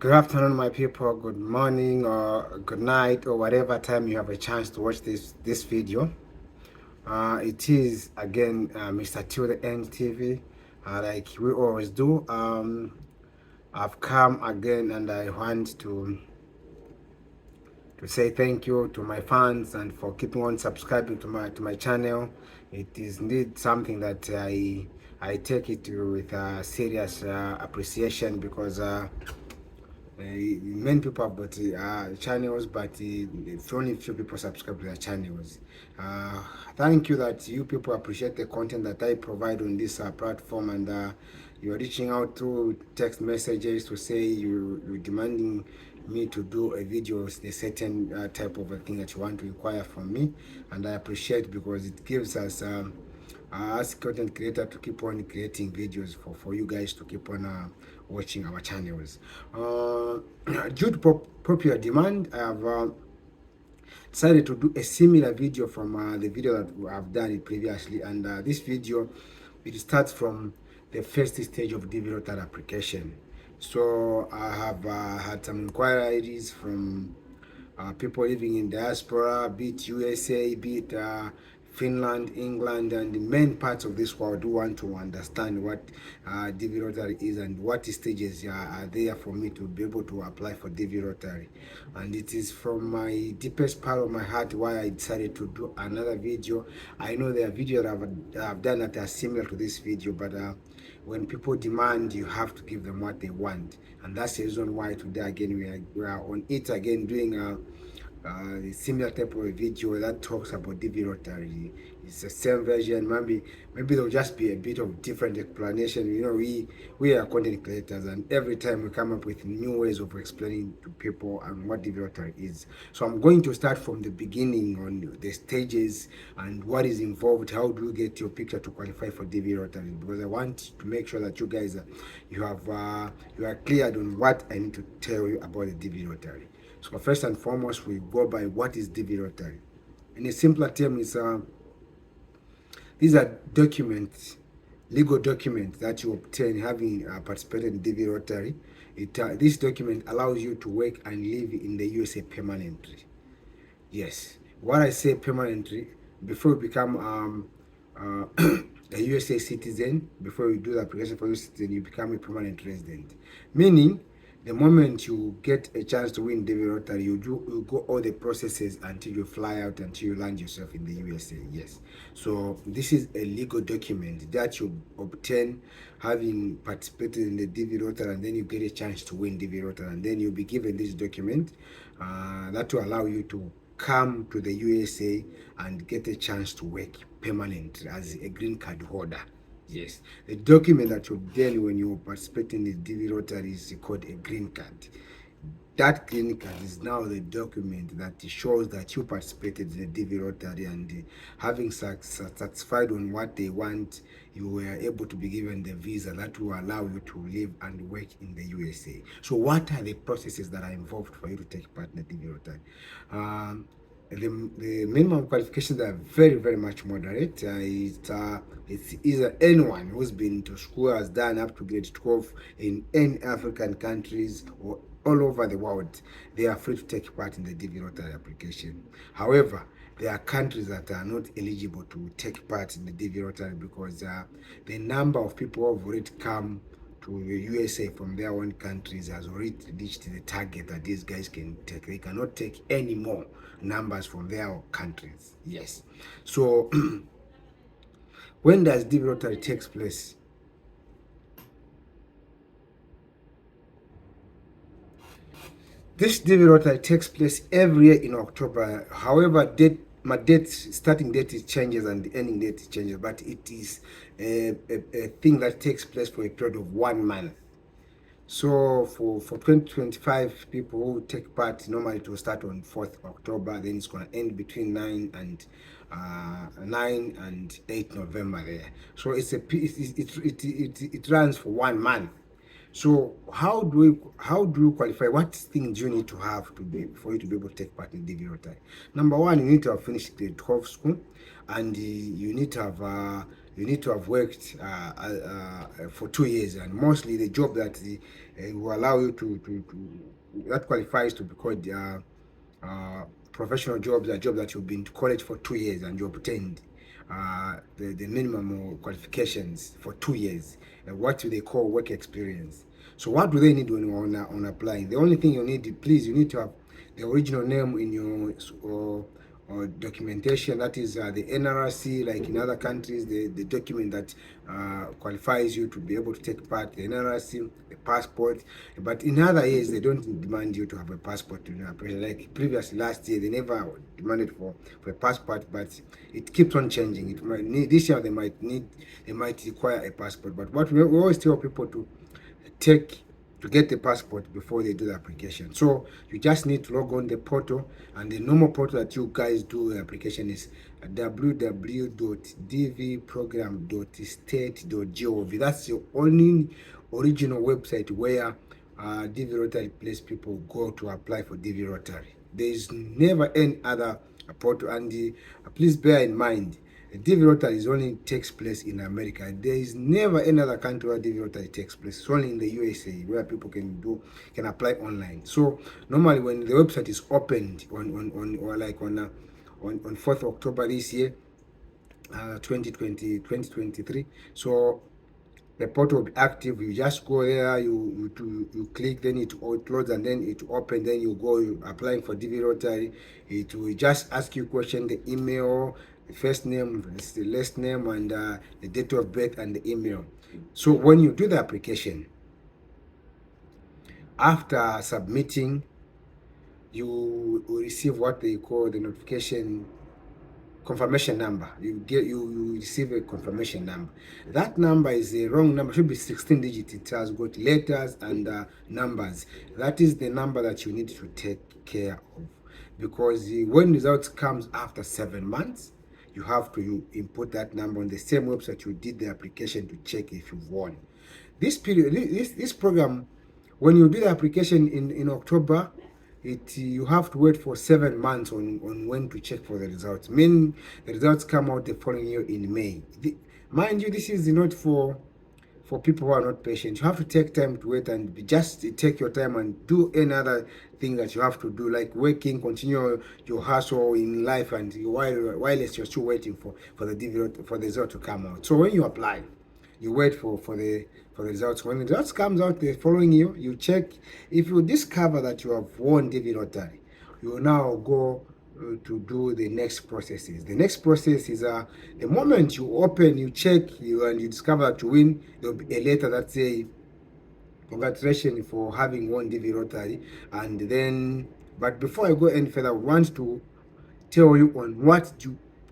Good afternoon, my people. Good morning or good night or whatever time you have a chance to watch this video. It is again Mr. Till the End TV, like we always do. I've come again, and I want to say thank you to my fans and for keeping on subscribing to my channel. It is indeed something that I take it with serious appreciation because. Many people have got channels, but only few people subscribe to their channels. Thank you that you people appreciate the content that I provide on this platform, and you're reaching out through text messages to say you're demanding me to do a video, a certain type of a thing that you want to inquire from me, and I appreciate because it gives us as content creator to keep on creating videos for you guys to keep on watching our channels. Due to popular demand, I have decided to do a similar video from the video that I've done it previously, and this video it starts from the first stage of DV Lottery application. So I have had some inquiries from people living in diaspora, be it USA, be it Finland, England, and the main parts of this world do want to understand what DV Lottery is and what stages are there for me to be able to apply for DV Lottery. And it is from my deepest part of my heart why I decided to do another video. I know there are videos I've done that are similar to this video, but when people demand, you have to give them what they want, and that's the reason why today again we are on it again doing a similar type of a video that talks about DV Lottery. It's the same version. Maybe there'll just be a bit of different explanation. You know, we are content creators, and every time we come up with new ways of explaining to people and what DV Lottery is. So I'm going to start from the beginning on the stages and what is involved. How do you get your picture to qualify for DV Lottery? Because I want to make sure that you guys you are cleared on what I need to tell you about the DV Lottery. So first and foremost, we go by what is DV Lottery. In a simpler term, is these are documents, legal documents that you obtain having participated in DV Lottery. This document allows you to work and live in the USA permanently. Yes, what I say permanently, before you become a USA citizen, before you do the application for USA citizen, you become a permanent resident. Meaning, the moment you get a chance to win DV Lottery, you go all the processes until you fly out, until you land yourself in the USA. Yes. So this is a legal document that you obtain having participated in the DV Lottery, and then you get a chance to win DV Lottery, and then you'll be given this document that will allow you to come to the USA and get a chance to work permanently as a green card holder. Yes, the document that you obtain when you participate in the DV Lottery is called a green card. That green card is now the document that shows that you participated in the DV Lottery, and having satisfied on what they want, you were able to be given the visa that will allow you to live and work in the USA. So what are the processes that are involved for you to take part in the DV Lottery? The minimum qualifications are very, very much moderate. It's either anyone who's been to school, has done up to grade 12 in any African countries or all over the world. They are free to take part in the DV Lottery application. However, there are countries that are not eligible to take part in the DV Lottery because the number of people who have already come to the USA from their own countries has already reached the target that these guys can take. They cannot take any more numbers from their countries. Yes. So when does DV Lottery takes place? This DV Lottery takes place every year in October. However, my starting date changes and the ending date changes, but it is a thing that takes place for a period of 1 month. So for 2025 people who take part, normally it will start on 4th October, then it's going to end between 9 and 8 November there. So it runs for 1 month. So how do you qualify? What things do you need to have for you to be able to take part in DV Lottery? Number one, you need to have finished grade 12 school, and you need to have you need to have worked for 2 years, and mostly the job that will allow you to that qualifies to be called professional jobs are jobs that you've been to college for 2 years and you obtained the minimum qualifications for 2 years, what do they call work experience. So what do they need when you're on applying? The only thing you need, please, you need to have the original name in your or documentation, that is the NRC, like in other countries, the document that qualifies you to be able to take part, the NRC, the passport. But in other years, they don't demand you to have a passport. Like previously, last year, they never demanded for a passport, but it keeps on changing. It might need, this year they might require a passport. But what we always tell people to get the passport before they do the application. So you just need to log on the portal, and the normal portal that you guys do the application is www.dvprogram.state.gov. That's the only original website where DV Rotary place people go to apply for DV Rotary. There is never any other portal, and please bear in mind, DV Rotary only takes place in America. There is never any other country where DV Rotary takes place. It's only in the USA where people can apply online. So normally when the website is opened on 4th October this year, 2023. So the portal will be active. You just go there, you click, then it loads, and then it opens. Then you go applying for DV Rotary. It will just ask you question, the email, the first name, the last name, and the date of birth and the email. So when you do the application, after submitting, you will receive what they call the notification confirmation number. You receive a confirmation number. That number is a wrong number. It should be 16 digits. It has got letters and numbers. That is the number that you need to take care of, because when results comes after 7 months, you have to input that number on the same website you did the application to check if you've won. This period, this program, when you do the application in October, you have to wait for 7 months on when to check for the results. Meaning the results come out the following year in May. Mind you, this is not for people who are not patient. You have to take time to wait, and just take your time and do any other thing that you have to do, like working, continue your hustle in life, and while you're still waiting for the result to come out. So when you apply, you wait for the results. When the results comes out the following year, you check. If you discover that you have won DV Rotary, you will now go to do the next processes. The next process is the moment you open, you check, and you discover that you win, there will be a letter that say congratulations for having won DV Rotary. And then, but before I go any further, I want to tell you on what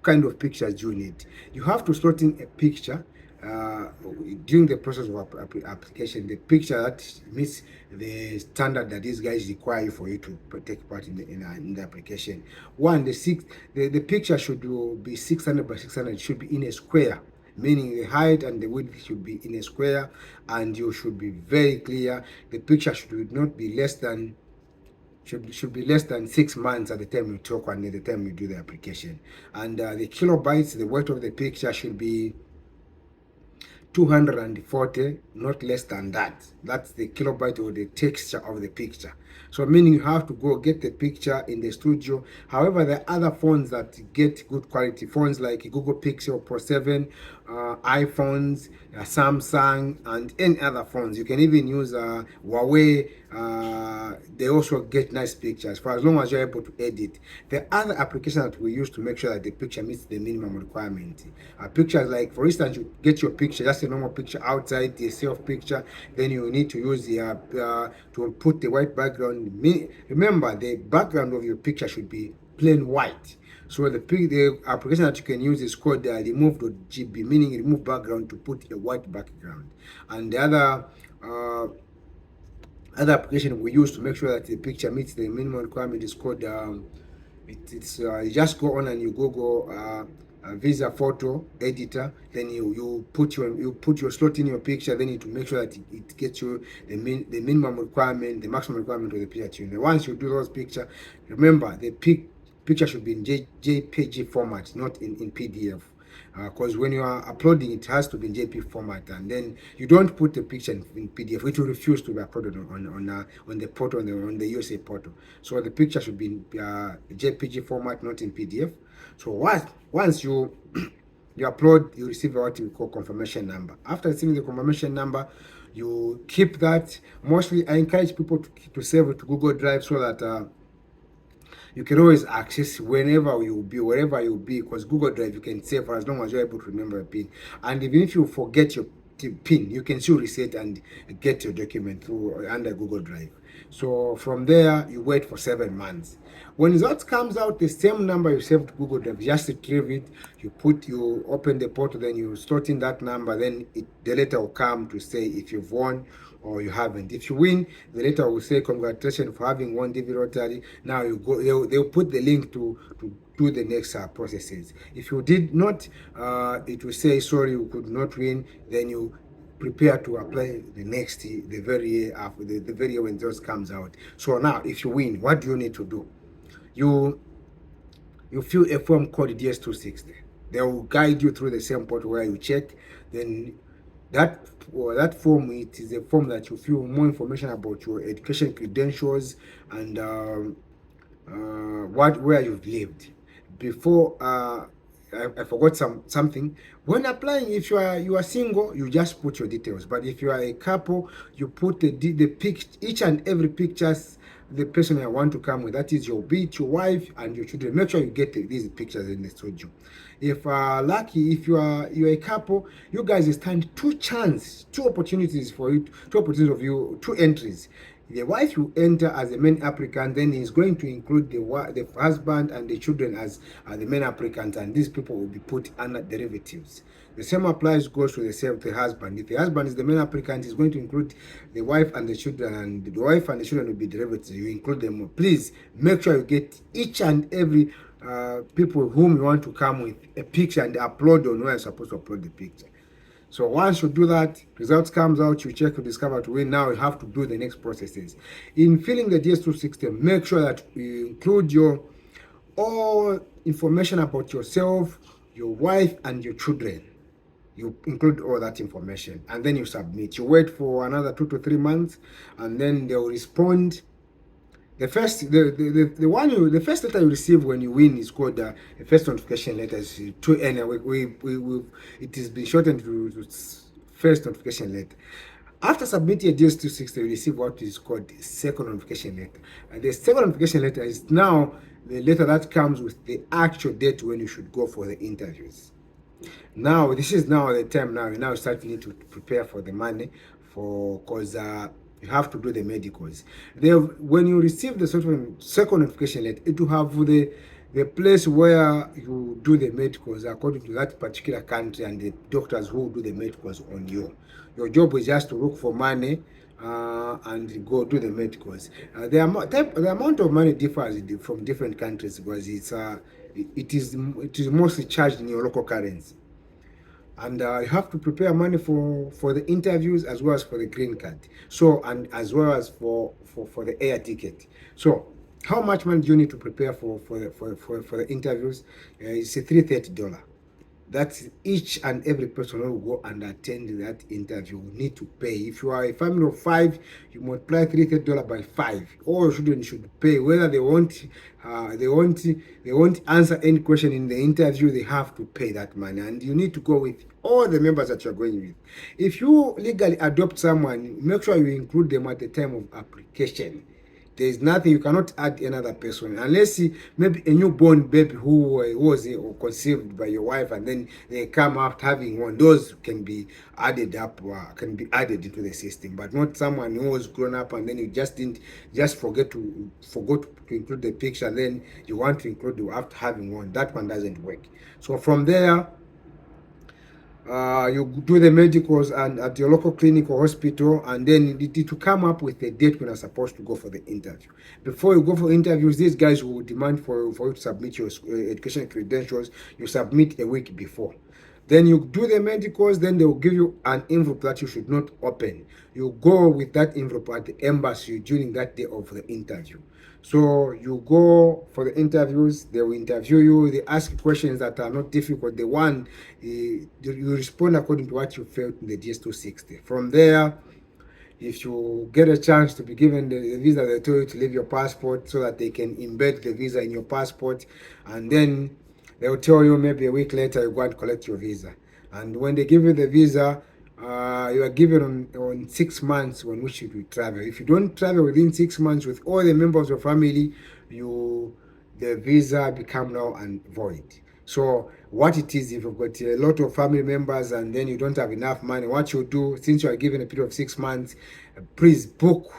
kind of pictures you need. You have to slot in a picture during the process of application, the picture that meets the standard that these guys require for you to take part in the application. The picture should be 600 by 600. It should be in a square, meaning the height and the width should be in a square, and you should be very clear. The picture should not be less than should be less than 6 months at the time you talk and at the time you do the application. And the kilobytes, the weight of the picture should be 240, not less than that. That's the kilobyte or the texture of the picture. So meaning you have to go get the picture in the studio. However, there are other phones that get good quality. Phones like Google Pixel Pro 7, iPhones, Samsung, and any other phones. You can even use Huawei. They also get nice pictures for as long as you're able to edit. The other application that we use to make sure that the picture meets the minimum requirement. Pictures like, for instance, you get your picture, just a normal picture outside, the self picture. Then you need to use the to put the white background. Remember, the background of your picture should be plain white. So the application that you can use is called remove.gb, meaning remove background, to put a white background. And the other application we use to make sure that the picture meets the minimum requirement is called you just go on and you Google Visa Photo Editor. Then you put your slot in your picture. Then you to make sure that it gets you the minimum requirement, the maximum requirement of the picture. Once you do those picture, remember the picture should be in JPG format, not in PDF. because when you are uploading, it has to be in JPEG format, and then you don't put the picture in PDF. It will refuse to be uploaded on the portal, on the USA portal. So the picture should be in JPG format, not in PDF. So once you you upload, you receive what we call confirmation number. After receiving the confirmation number, you keep that. Mostly I encourage people to save it to Google Drive, so that you can always access whenever you'll be, wherever you'll be, because Google Drive you can save for as long as you're able to remember a pin. And even if you forget your pin, you can still reset and get your document through under Google Drive. So from there, you wait for 7 months. When results comes out, the same number you saved to Google Drive, just retrieve it, you open the portal, then you slot in that number, then the letter will come to say if you've won or you haven't. If you win, the letter will say congratulations for having won DV Lottery. Now you go, they'll put the link to do the next processes. If you did not, it will say sorry, you could not win. Then you prepare to apply the next the very year after the very year when results comes out. So now if you win, what do you need to do? You fill a form called DS260. They will guide you through the same portal where you check. Then that form, it is a form that you fill more information about your education credentials and where you've lived. Before I forgot something. When applying, if you are single, you just put your details. But if you are a couple, you put each and every pictures the person I want to come with. That is your wife and your children. Make sure you get these pictures in the studio. If lucky, if you're a couple, you guys stand two opportunities for you, two entries. The wife will enter as the main applicant, then he's going to include the husband and the children as the main applicants, and these people will be put under derivatives. The same goes to the husband. If the husband is the main applicant, he's going to include the wife and the children, and the wife and the children will be derivatives. You include them. Please make sure you get each and every people whom you want to come with a picture and upload on where you're supposed to upload the picture. So once you do that, results comes out, you check, you discover to win. Now you have to do the next processes. In filling the DS260, make sure that you include all information about yourself, your wife, and your children. You include all that information, and then you submit. You wait for another 2 to 3 months, and then they will respond. The first letter you receive when you win is called the first notification letter. It has been shortened to first notification letter. After submitting a DS260, you receive what is called the second notification letter. And the second notification letter is now the letter that comes with the actual date when you should go for the interviews. Now this is now the time. Now you start to need to prepare for the money because you have to do the medicals. When you receive the second notification letter, it will have the place where you do the medicals according to that particular country and the doctors who do the medicals on you. Your job is just to look for money and go do the medicals. The amount of money differs from different countries because it is mostly charged in your local currency. And you have to prepare money for the interviews as well as for the green card. So, and as well as for the air ticket. So, how much money do you need to prepare for the interviews? It's $330. That's each and every person who will go and attend that interview will need to pay. If you are a family of 5, you multiply $330 by 5. All your children should pay, whether they won't answer any question in the interview. They have to pay that money, and you need to go with all the members that you're going with. If you legally adopt someone, make sure you include them at the time of application. There is nothing, you cannot add another person unless maybe a newborn baby who was conceived by your wife and then they come after having one. Those can be added into the system, but not someone who was grown up and then you forgot to include the picture and then you want to include it after having one. That one doesn't work. So from there, you do the medicals and at your local clinic or hospital, and then to come up with a date when you're supposed to go for the interview. Before you go for interviews, these guys will demand for you to submit your education credentials. You submit a week before. Then you do the medicals, then they will give you an envelope that you should not open. You go with that envelope at the embassy during that day of the interview. So you go for the interviews, they will interview you, they ask questions that are not difficult. The one, you respond according to what you felt in the DS260. From there, if you get a chance to be given the visa, they tell you to leave your passport so that they can embed the visa in your passport, and then they'll tell you maybe a week later you go and collect your visa. And when they give you the visa, you are given on 6 months on which you will travel. If you don't travel within 6 months with all the members of your family, the visa become null and void. So what it is, if you've got a lot of family members and then you don't have enough money, what you do, since you are given a period of 6 months, please book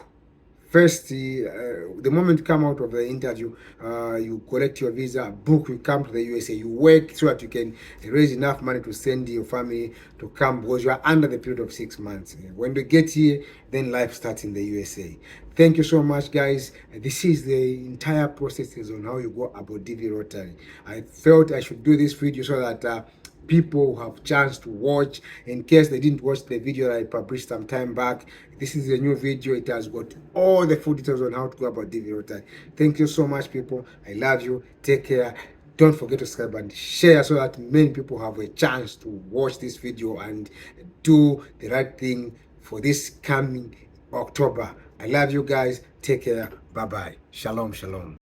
first. The moment you come out of the interview, you collect your visa, book, you come to the USA, you work so that you can raise enough money to send your family to come, because you are under the period of 6 months. When they get here, then life starts in the USA. Thank you so much, guys. This is the entire process on how you go about DV Rotary. I felt I should do this video so that people have chance to watch, in case they didn't watch the video that I published some time back. This is a new video. It has got all the full details on how to go about DV Rotary. Thank you so much, people. I love you. Take care. Don't forget to subscribe and share so that many people have a chance to watch this video and do the right thing for this coming October. I love you guys. Take care. Bye bye. Shalom, shalom.